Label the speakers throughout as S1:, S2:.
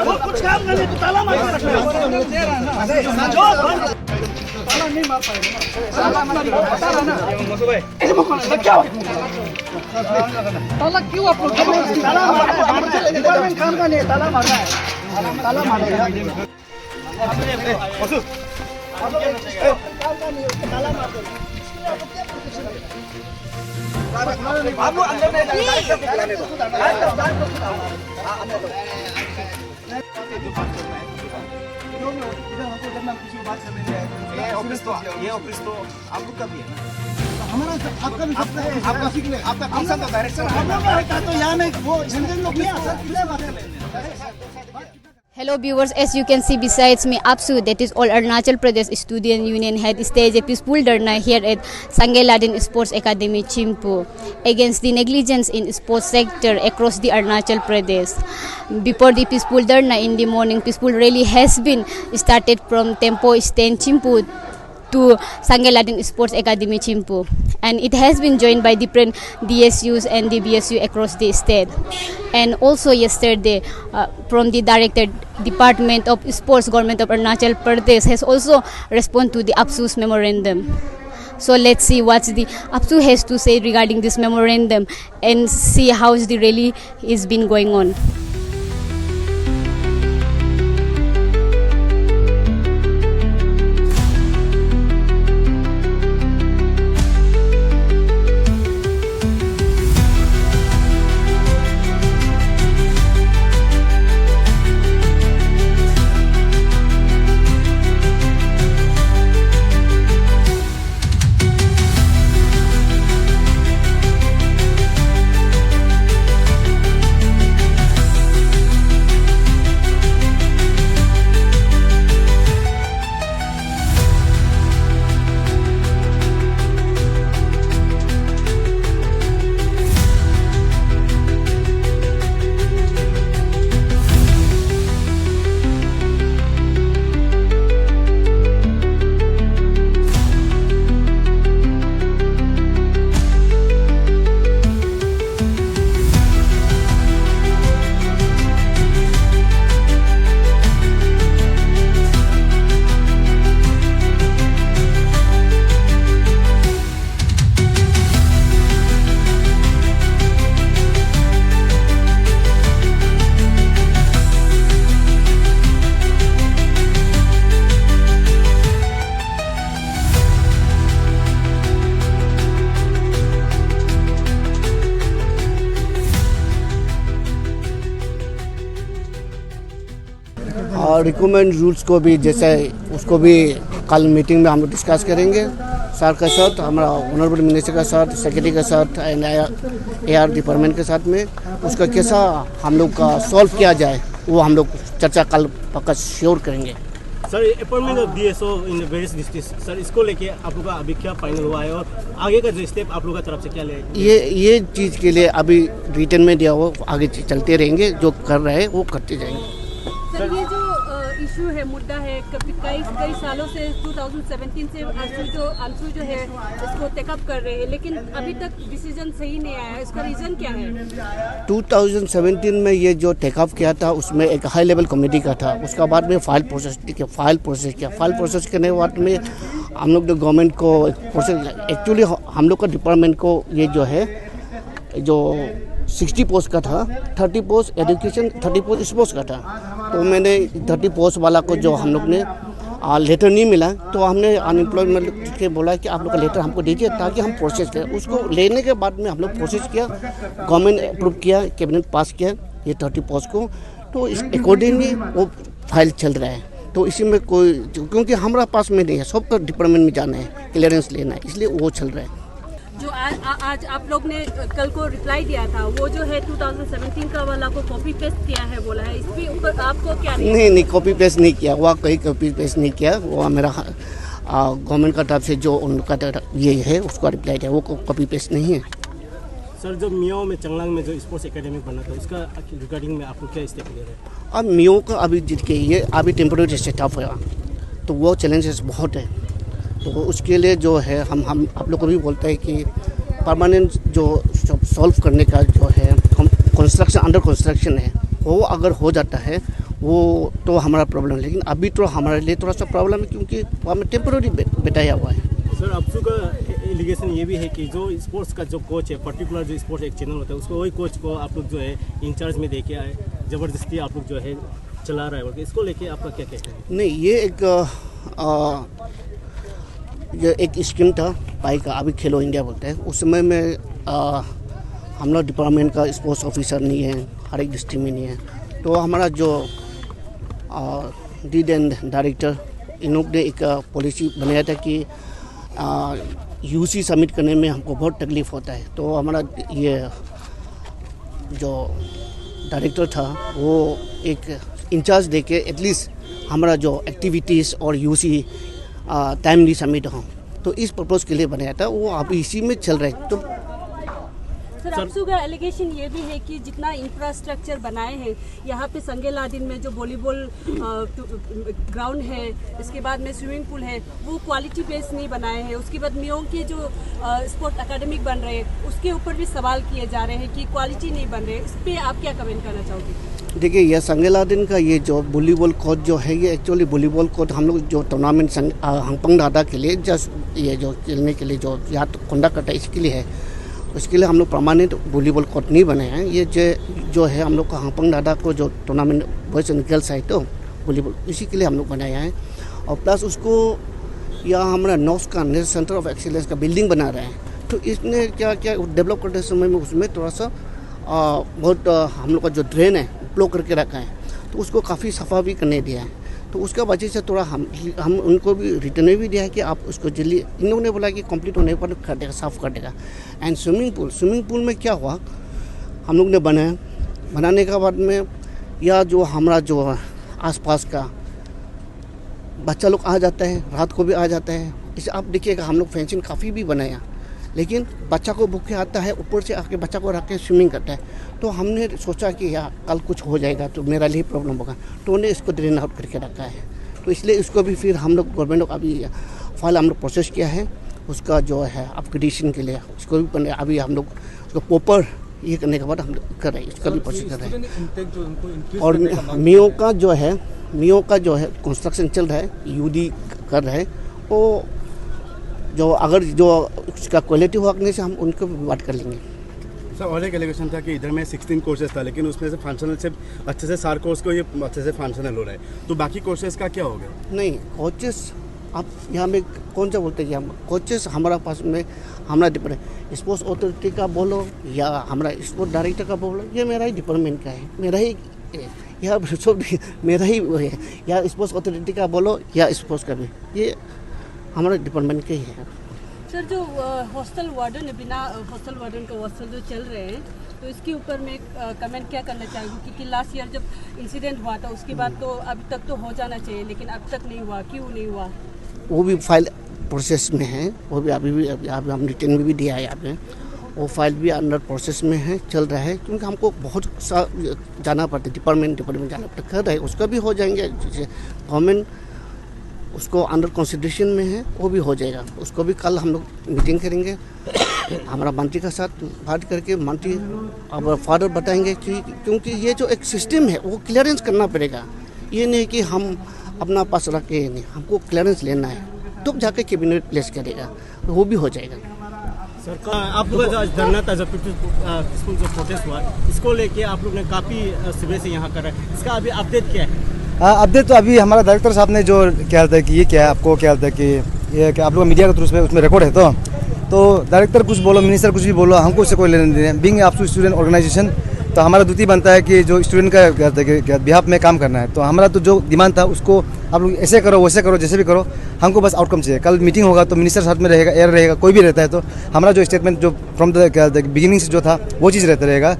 S1: वो कुछ काम नहीं, तो ताला मार के रखना है। ताला नहीं मार पाएगा ना, ताला बता रहा ना क्या ताला क्यों आप लोग ताला मारना है? डिपार्टमेंट काम का नहीं है, ताला मारना है, ताला मारना है। ताला मार दो आप लोग अंदर नहीं जाने दो। ये ऑफिस तो आप लोग का भी है ना, हमारा आपका भी सबका है, आपका आपका कौन सा डायरेक्शन हम लोग का तो यहाँ में वो जनरल लोग नहीं सर कितने बात करें।
S2: Hello viewers, as you can see besides me, APSU, that is All Arunachal Pradesh Student Union, had staged a peaceful dharna here at Sangeladin Sports Academy, Chimpu, against the negligence in sports sector across the Arunachal Pradesh. Before the peaceful dharna in the morning, peaceful rally has been started from Tempo Stand, Chimpu, to Sangeladin Sports Academy, Chimpu, and it has been joined by different DSUs and DBSU across the state. And also yesterday, from the Director Department of Sports, Government of Arunachal Pradesh has also responded to the APSU's memorandum. So let's see what the APSU has to say regarding this memorandum and see how the rally is been going on.
S3: और recommend rules को भी जैसे उसको भी कल meeting में हम लोग डिस्कस करेंगे सर के साथ, हमारा ऑनरेबल मिनिस्टर के साथ, सेक्रेटरी के साथ, AR डिपार्टमेंट के साथ में उसका कैसा हम लोग का सॉल्व किया जाए वो हम लोग चर्चा कल पक्का श्योर करेंगे।
S4: Sir appointment of DSO in various district, sir इसको लेके आप लोग का अभी क्या फाइनल हुआ है और आगे का जो स्टेप आप लोग का तरफ से क्या ले?
S3: ये चीज़ के लिए अभी रिटर्न में दिया हुआ, आगे चलते रहेंगे, जो कर रहे हैं वो करते जाएंगे।
S5: सर ये जो इशू है, मुद्दा है, कई सालों से 2017 से APSU जो है इसको टेकअप कर रहे हैं, लेकिन अभी तक डिसीजन सही नहीं आया, इसका रीज़न क्या है?
S3: 2017 में ये जो टेकअप किया था उसमें एक हाई लेवल कमेटी का था, उसका बाद में फाइल प्रोसेस करने के बाद में हम लोग जो गवर्नमेंट को प्रोसेस, एक्चुअली हम लोग का डिपार्टमेंट को ये जो है जो 60 पोस्ट का था, 30 पोस्ट एजुकेशन, 30 पोस्ट स्पोर्ट्स का था, तो मैंने 30 पोस्ट वाला को जो हम लोग ने लेटर नहीं मिला तो हमने अनएम्प्लॉयमेंट के बोला कि आप लोग का लेटर हमको दीजिए ताकि हम प्रोसेस करें। उसको लेने के बाद में हम लोग प्रोसेस किया, गवर्नमेंट अप्रूव किया, कैबिनेट पास किया ये 30 पोस्ट को, तो इस अकॉर्डिंगली वो फाइल चल रहा है। तो इसी में कोई, क्योंकि हमारा पास में नहीं है, सबका डिपार्टमेंट में जाना है, क्लियरेंस लेना है, इसलिए वो चल रहा है।
S5: जो आज आप लोग ने कल को रिप्लाई दिया था, वो जो है 2017 का वाला को कॉपी पेस्ट किया है बोला है, इसके ऊपर आपको क्या?
S3: नहीं कॉपी पेस्ट नहीं किया, वो कोई कॉपी पेस्ट नहीं किया, वो मेरा गवर्नमेंट का तरफ से जो उनका ये है उसका रिप्लाई है, वो कॉपी पेस्ट नहीं है।
S4: सर जो मियो में चंगलांग में जो स्पोर्ट्स एकेडमी बना था उसका रिगार्डिंग में आपको क्या स्टेप ले रहे हैं?
S3: अब मियो का अभी जिसके ये अभी टेम्पोरेरी सेटअप हुआ तो वो चैलेंजेस बहुत है, तो उसके लिए जो है हम आप लोग को भी बोलते हैं कि परमानेंट जो सॉल्व करने का जो है हम कंस्ट्रक्शन अंडर कंस्ट्रक्शन है, वो अगर हो जाता है वो तो हमारा प्रॉब्लम है। लेकिन अभी तो हमारे लिए थोड़ा सा प्रॉब्लम है क्योंकि हमें टेम्पोररी बैठाया हुआ है।
S4: सर अफसू का एलिगेशन ये भी है कि जो स्पोर्ट्स का जो कोच है, पर्टिकुलर जो स्पोर्ट्स एक चैनल होता है, उसको वही कोच को आप लोग जो है इंचार्ज में देके आए, ज़बरदस्ती आप लोग जो है चला रहा है बोल के, इसको लेके आपका क्या कहना है?
S3: नहीं, ये एक स्कीम था पाई का, अभी खेलो इंडिया बोलते हैं, उस समय में हम लोग डिपार्टमेंट का स्पोर्ट्स ऑफिसर नहीं है, हर एक डिस्ट्रिक्ट में नहीं है। तो हमारा जो डीड एंड डायरेक्टर इन लोग ने एक पॉलिसी बनाया था कि यूसी सबमिट करने में हमको बहुत तकलीफ़ होता है। तो हमारा ये जो डायरेक्टर था वो एक इंचार्ज देके एटलीस्ट हमारा जो एक्टिविटीज़ और यूसी टाइमली सबमिट हो, तो इस पर्पज़ के लिए बनाया था। वो अभी इसी में चल रहा है। तो
S5: सर अफसू का एलिगेशन ये भी है कि जितना इंफ्रास्ट्रक्चर बनाए हैं यहाँ पे संगेलादिन में जो वॉलीबॉल ग्राउंड है, इसके बाद में स्विमिंग पूल है, वो क्वालिटी बेस नहीं बनाए हैं। उसके बाद मियोंग के जो स्पोर्ट एकेडमिक बन रहे हैं उसके ऊपर भी सवाल किए जा रहे हैं कि क्वालिटी नहीं बन रहे। इस पर आप क्या कमेंट करना चाहोगे?
S3: देखिए, यह संगेलादिन का ये जो वॉलीबॉल कोच जो है, ये एक्चुअली वॉलीबॉल कोच हम लोग जो टूर्नामेंट हंगपंग दादा के लिए जस्ट ये जो खेलने के लिए जो यहाँ कंडक्ट करता है इसके लिए है। उसके लिए हम लोग परमानेंट वॉलीबॉल कोच नहीं बने हैं। ये जो है हम लोग का हंगपंग दादा को जो टूर्नामेंट बॉयज एंड गर्ल्स है तो वॉलीबॉल, इसी के लिए हम लोग बनाया है। और प्लस उसको यहाँ हमारा नॉर्थ का नेशनल सेंटर ऑफ एक्सीलेंस का बिल्डिंग बना रहे हैं। तो इसने क्या क्या डेवलप करते समय में उसमें थोड़ा सा बहुत हम लोग का जो ड्रेन है ब्लॉक करके रखा है, तो उसको काफ़ी सफा भी करने दिया है। तो उसका वजह से थोड़ा हम उनको भी रिटर्न भी दिया है कि आप उसको जल्दी, इन लोगों ने बोला कि कंप्लीट होने पर कर देगा, साफ़ कर देगा। एंड स्विमिंग पूल में क्या हुआ, हम लोग ने बनाने के बाद में या जो हमारा जो आसपास का बच्चा लोग आ जाता है, रात को भी आ जाता है। इसे आप देखिएगा, हम लोग फेंसिंग काफ़ी भी बनाया, लेकिन बच्चा को भूख के आता है, ऊपर से आके बच्चा को रख के स्विमिंग करता है। तो हमने सोचा कि यार कल कुछ हो जाएगा तो मेरा लिए प्रॉब्लम होगा, तो उन्हें इसको ड्रेन आउट करके रखा है। तो इसलिए इसको भी फिर हम लोग गवर्नमेंट को अभी फाइल हम लोग प्रोसेस किया है, उसका जो है अपग्रेडेशन के लिए उसको भी अभी हम लोग उसको प्रॉपर ये करने के बाद हम लोग कर रहे हैं, इसका भी प्रोसेस कर रहे हैं। और मियों का जो है कंस्ट्रक्शन चल रहा है, यूडी कर रहे हैं। वो जो अगर जो उसका क्वालिटी होने से हम उनको भी बात कर लेंगे।
S6: सर और एक एलिगेशन था कि इधर में 16 कोर्सेज था, लेकिन उसमें से फंक्शनल से अच्छे से सारे कोर्स को ये अच्छे से फंक्शनल हो रहा है, तो बाकी कोर्सेज का क्या होगा?
S3: नहीं, कोचेस आप यहाँ में कौन सा बोलते हैं, कोचेस हमारा पास में हमारा डिपार्टमेंट स्पोर्ट्स अथॉरिटी का बोलो या हमारा स्पोर्ट्स डायरेक्टर का बोलो, ये मेरा ही डिपार्टमेंट का है, मेरा ही या सब मेरा ही वो है। या स्पोर्ट्स अथॉरिटी का बोलो या स्पोर्ट्स का भी, ये हमारे डिपार्टमेंट के ही है।
S5: सर जो हॉस्टल वार्डन है, बिना हॉस्टल वार्डन का हॉस्टल जो चल रहे हैं, तो इसके ऊपर मैं कमेंट क्या करना चाहूँगी क्योंकि लास्ट ईयर जब इंसिडेंट हुआ था उसके बाद तो अभी तक तो हो जाना चाहिए, लेकिन अब तक नहीं हुआ, क्यों नहीं हुआ?
S3: वो भी फाइल प्रोसेस में है, वो भी अभी हम रिटर्न में भी दिया है यहाँ पे, वो फाइल भी अंडर प्रोसेस में है, चल रहा है। क्योंकि हमको बहुत सा जाना पड़ता है, डिपार्टमेंट जाना पड़ता है, कर रहे हैं, उसका भी हो जाएंगे। गवर्नमेंट उसको अंडर कंसिडरेशन में है, वो भी हो जाएगा। उसको भी कल हम लोग मीटिंग करेंगे हमारा मंत्री के साथ बात करके, मंत्री अब फादर बताएंगे कि क्योंकि ये जो एक सिस्टम है वो क्लियरेंस करना पड़ेगा। ये नहीं कि हम अपना पास रख के नहीं, हमको क्लियरेंस लेना है, तो जाके कैबिनेट प्लेस करेगा, वो भी हो जाएगा।
S4: सर आप लोग का जो धरना था, जब स्कूल जो प्रोटेस्ट हुआ, इसको लेके आप लोग ने काफ़ी सुबह से यहाँ कर रहे हैं, इसका अभी अपडेट क्या है?
S7: अपडेट तो अभी हमारा डायरेक्टर साहब ने जो क्या था कि ये क्या है, आपको क्या था कि ये कि आप लोग मीडिया के थ्रू उसमें रिकॉर्ड है, तो डायरेक्टर कुछ बोलो, मिनिस्टर कुछ भी बोलो, हमको उससे कोई लेने देने। बीइंग आपसू स्टूडेंट ऑर्गेनाइजेशन, तो हमारा ड्यूटी बनता है कि जो स्टूडेंट का क्या था कि बिहाफ में काम करना है। तो हमारा तो जो डिमांड था उसको आप लोग ऐसे करो वैसे करो, जैसे भी करो, हमको बस आउटकम चाहिए। कल मीटिंग होगा तो मिनिस्टर साथ में रहेगा, एयर रहेगा, कोई भी रहता है, तो हमारा जो स्टेटमेंट जो फ्रॉम द क्या बिगिनिंग से जो था वो चीज़ रहता रहेगा।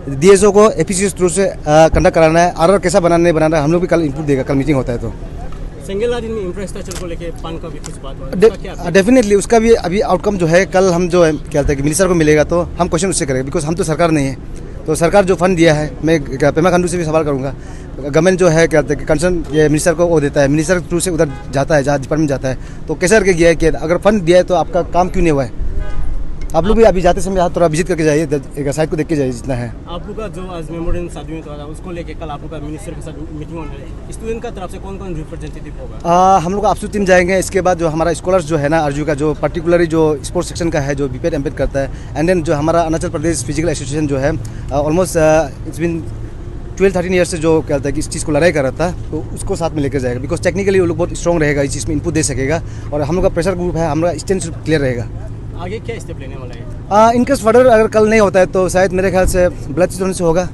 S7: डीएसओ को एफिशिएंट थ्रू से कंडक्ट कराना है, आरआर कैसा बनाना नहीं बनाना है, हम लोग भी कल इनपुट देगा, कल मीटिंग होता है। तो
S4: संगेलादिन में इंफ्रास्ट्रक्चर को लेके पान का भी कुछ बात हुआ,
S7: डेफिनेटली उसका भी अभी आउटकम जो है, कल हम जो है क्या है कि मिनिस्टर को मिलेगा तो हम क्वेश्चन उससे करेंगे, बिकॉज हम तो सरकार नहीं है। तो सरकार जो फंड दिया है, मैं पेमा खांडू से भी सवाल करूँगा, गवर्नमेंट जो है क्या है कि कंसर्न ये मिनिस्टर को वो देता है, मिनिस्टर के थ्रू से उधर जाता है, जहाँ डिपार्टमेंट जाता है, तो कैसे करके गया है कि अगर फंड दिया है तो आपका काम क्यों नहीं हुआ है? आप लोग भी अभी जाते समय यहाँ थोड़ा विजिट करके जाइए, एक साइड को देख के जाइए जितना है।
S4: आप लोग का जो आज मेमोरेंडम शादी में था उसको लेके कल आप लोग का मिनिस्टर के साथ मीटिंग होने वाली है, स्टूडेंट का तरफ से कौन कौन रिप्रेजेंटेटिव होगा?
S7: हम लोग आपसू टीम जाएंगे, इसके बाद जो हमारा स्कॉलर्स जो है ना अर्जू का, जो पर्टिकुलरली जो स्पोर्ट्स सेक्शन का है, जो बीपीएड एमपीएड करता है, एंड देन जो हमारा अरुणाचल प्रदेश फिजिकल एसोसिएशन जो है ऑलमोस्ट इट्स बिन 12-13 ईयर्स से जो क्या होता है कि इस चीज़ को लड़ाई कर रहा था, तो उसको साथ में लेकर जाएगा। बिकॉज टेक्निकली वो लोग बहुत स्ट्रॉन्ग रहेगा, इस चीज़ में इनपुट दे सकेगा, और हम लोग का प्रेशर ग्रुप है, हमारा स्टैंड क्लियर रहेगा।
S4: आगे क्या स्टेप लेने वाला है?
S7: इनकेस फर्दर अगर कल नहीं होता है तो शायद मेरे ख्याल से ब्लड से होगा।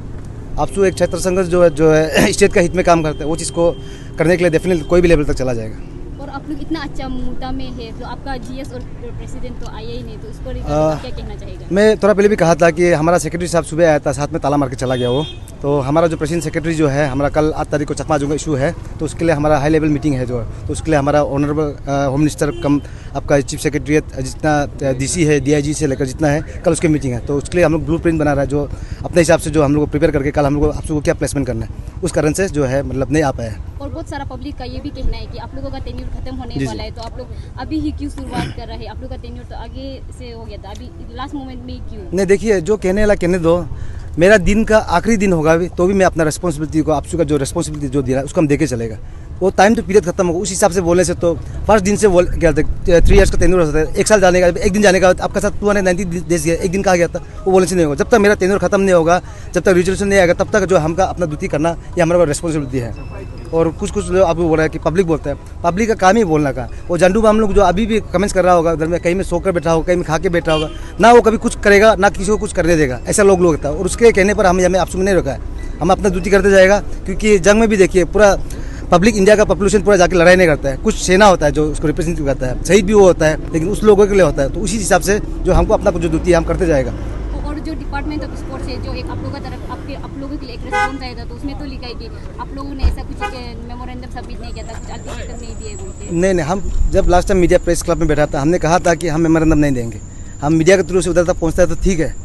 S7: आपसू एक छात्र संघर्ष जो है स्टेट का हित में काम करता है, वो चीज़ को करने के लिए डेफिनेटली कोई भी लेवल तक चला जाएगा।
S2: और आप लोग इतना अच्छा मुद्दा में है, तो आपका जीएस और प्रेसिडेंट तो आया ही नहीं, तो इस पर क्या कहना चाहेगा?
S7: मैं थोड़ा पहले भी कहा था कि हमारा सेक्रेटरी साहब सुबह आया था, साथ में ताला मार के चला गया वो। तो हमारा जो प्रेसिडेंट सेक्रेटरी जो है, हमारा कल 8 तारीख को चकमा जो इशू है, तो उसके लिए हमारा हाई लेवल मीटिंग है जो, तो उसके लिए हमारा ऑनरेबल होम मिनिस्टर कम आपका चीफ सेक्रेटरीट जितना डीसी है, डीआईजी से लेकर जितना है, कल उसकी मीटिंग है। तो उसके लिए हम लोग ब्लूप्रिंट बना रहा है, जो अपने हिसाब से जो हम लोग को प्रिपेयर करके कल हम लोग आप सबको क्या प्लेसमेंट करना है, उस कारण से जो है मतलब नहीं आ पाया है।
S2: और बहुत सारा पब्लिक का ये भी कहना है कि आप लोगों का टेन्योर खत्म होने वाला है, तो आप लोग अभी ही क्यों शुरुआत कर रहे हैं? आप लोग का टेन्योर तो आगे से हो गया था, अभी लास्ट मोमेंट में क्यों?
S7: नहीं देखिए, जो कहने वाला कहने दो, मेरा दिन का आखिरी दिन होगा भी तो भी मैं अपना रिस्पॉन्सिबिलिटी को, आपसू का जो रिस्पॉन्सिबिलिटी जो दिया उसको हम देके चलेगा। वो टाइम तो पीरियड खत्म होगा, उस हिसाब से बोलने से तो फर्स्ट दिन से क्या 3 इयर्स का टेन्योर होता है, 1 साल जाने का, एक दिन जाने का आपका साथ 290 डेज गया, एक दिन कहा गया था, वो बोलने से नहीं होगा। जब तक मेरा टेन्योर खत्म नहीं होगा, जब तक रिजोल्यूशन नहीं आएगा, तब तक जो हमका अपना ड्यूटी करना ये हमारा रिस्पॉन्सिबिलिटी है। और कुछ लोग आपको बोल रहा है कि पब्लिक बोलता है, पब्लिक का काम ही बोलना का। वो झंडू बाम लोग जो अभी भी कमेंट्स कर रहा होगा उधर में, कहीं में सोकर बैठा होगा, कहीं में खा के बैठा होगा, ना वो कभी कुछ करेगा ना किसी को कुछ करने देगा, ऐसा लोग होता है। और उसके कहने पर हमें आपसू में नहीं रोका है, हम अपना ड्यूटी करते जाएगा। क्योंकि जंग में भी देखिए पूरा पब्लिक, इंडिया का पॉपुलेशन पूरा जाके लड़ाई नहीं करता है, कुछ सेना होता है जो उसको रिप्रेजेंट करता है, शहीद भी वो होता है, लेकिन उस लोगों के लिए होता है। तो उसी हिसाब से जो हमको अपना जो ड्यूटी है हम करते जाएगा।
S2: और जो डिपार्टमेंट ऑफ स्पोर्ट्स है, जो एक आप लोगों की तरफ आप लोगों के लिए एक रिस्पॉन्स आया था, तो उसमें तो लिखा है कि आप लोगों ने ऐसा कुछ मेमोरेंडम सबमिट नहीं किया था, कुछ अल्टीमेटम नहीं दिए बोलते।
S7: नहीं, हम जब last time media press club में बैठा था, हमने कहा था कि हम मेमोरेंडम नहीं देंगे। हम मीडिया के थ्रू से उधर तक पहुँचता है तो ठीक है,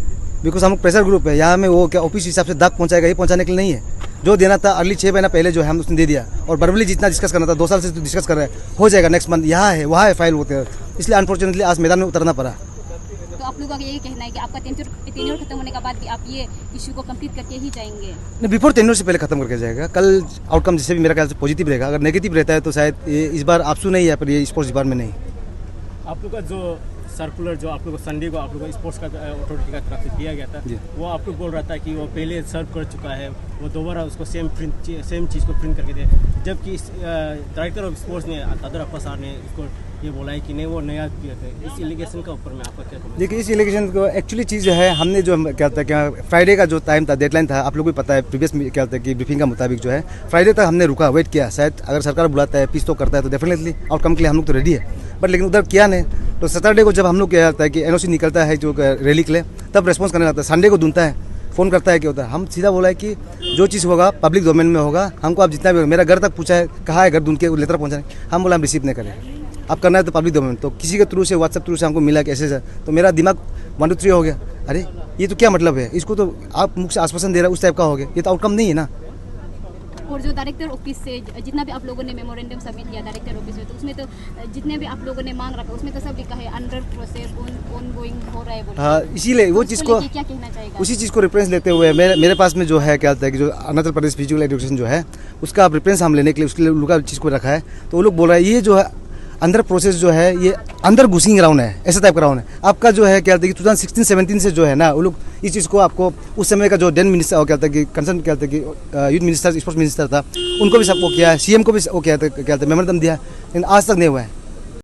S7: बिकॉज हम प्रेशर ग्रुप है, यहाँ में वो क्या ऑफिस हिसाब से दाग पहुँचाएगा, ये पहुँचाने के लिए नहीं है। जो देना था अर्ली 6 महीना पहले जो है हम उसने दे दिया, और बर्बली जितना डिस्कस करना था 2 साल से तो डिस्कस कर रहे हैं, हो जाएगा नेक्स्ट मंथ, यहाँ है वहाँ है फाइल होते हैं, इसलिए अनफॉर्चुनेटली आज मैदान में उतरना पड़ा।
S2: तो आप लोगों का यही कहना है कि आपका टेन्योर खत्म होने के बाद भी आप ये इशू को कंप्लीट करके ही जाएंगे?
S7: नहीं, बिफोर टेन्योर से पहले खत्म करके जाएगा। कल आउटकम जैसे भी मेरा ख्याल से पॉजिटिव रहेगा, अगर नेगेटिव रहता है तो शायद इस बार आपसू नहीं है, पर ये स्पोर्ट्स डिपार्टमेंट नहीं।
S4: आप लोग का जो सर्कुलर जो आप लोग को संडे को आप लोग को स्पोर्ट्स का अथॉरिटी का तरफ से दिया गया था, वो आप लोग बोल रहा था कि वो पहले सर्व कर चुका है, वो दोबारा उसको सेम चीज़ को प्रिंट करके दे, जबकि डायरेक्टर ऑफ स्पोर्ट्स ने तादर अब्बास साहब ने इसको ये बोला है कि नहीं वो नया किया था। इस एलिगेशन का ऊपर में आपका क्या कमेंट?
S7: देखिए, इस एलिगेशन को एक्चुअली चीज़ जो है, हमने जो क्या था क्या फ्राइडे का जो टाइम था, डेडलाइन था, आप लोगों को पता है प्रीवियस क्या होता है कि ब्रीफिंग का मुताबिक जो है फ्राइडे तक हमने रुका, वेट किया। शायद अगर सरकार बुलाता है, पीस तो करता है, तो डेफिनेटली आउटकम के लिए हम लोग तो रेडी है, बट लेकिन उधर किया नहीं। तो सैटरडे को जब हम लोग क्या होता है कि एनओसी निकलता है जो रैली के लिए, तब रेस्पॉन्स करने लगता है। संडे को ढूंढता है, फ़ोन करता है, क्या होता है, हम सीधा बोला है कि जो चीज़ होगा पब्लिक डोमेन में होगा, हमको आप जितना भी, मेरा घर तक पूछा है, कहाँ है घर ढूंढ के लेटर पहुँचाने, हम बोला हम रिसीव नहीं करें, आप करना है तो पब्लिक डोमेन। तो किसी के थ्रू से व्हाट्सएप थ्रू से हमको मिला कि ऐसे, तो मेरा दिमाग 1 2 3 हो गया, अरे ये तो क्या मतलब है, इसको तो आप मुख से आश्वासन दे रहे उस टाइप का हो गया, ये तो आउटकम नहीं है ना।
S2: और जो डायरेक्टर ऑफिस से जितना भी आप लोगों ने मेमोरेंडम सबमिट किया डायरेक्टर ऑफिस में, तो उसमें तो जितने भी आप लोगों ने मांग रखा उसमें तो सब लिखा है अंडर प्रोसेस, ऑन गोइंग हो रहा है बोल।
S7: हाँ, इसीलिए वो चीज़ को
S2: क्या कहना चाहेगा?
S7: उसी चीज़ को रेफरेंस लेते हुए मेरे पास में जो है क्या होता है कि जो अरुणाचल प्रदेश फिजिकल एजुकेशन जो है उसका आप रेफरेंस हम लेने के लिए उसके लिए लोग चीज़ को रखा है। तो वो लोग बोल रहा है ये जो है अंदर प्रोसेस जो है ये अंदर घुसिंग राउंड है, ऐसा टाइप का राउंड है। आपका जो है क्या होता है कि 2016-17 से जो है ना, वो लोग इस चीज़ को आपको उस समय का जो डेन मिनिस्टर क्या होता है कि कंसर्न क्या होता है कि यूथ मिनिस्टर, स्पोर्ट्स मिनिस्टर था, उनको भी सबको किया है, सीएम को भी वो क्या था मेमोरेंडम दिया, लेकिन आज तक नहीं हुआ है।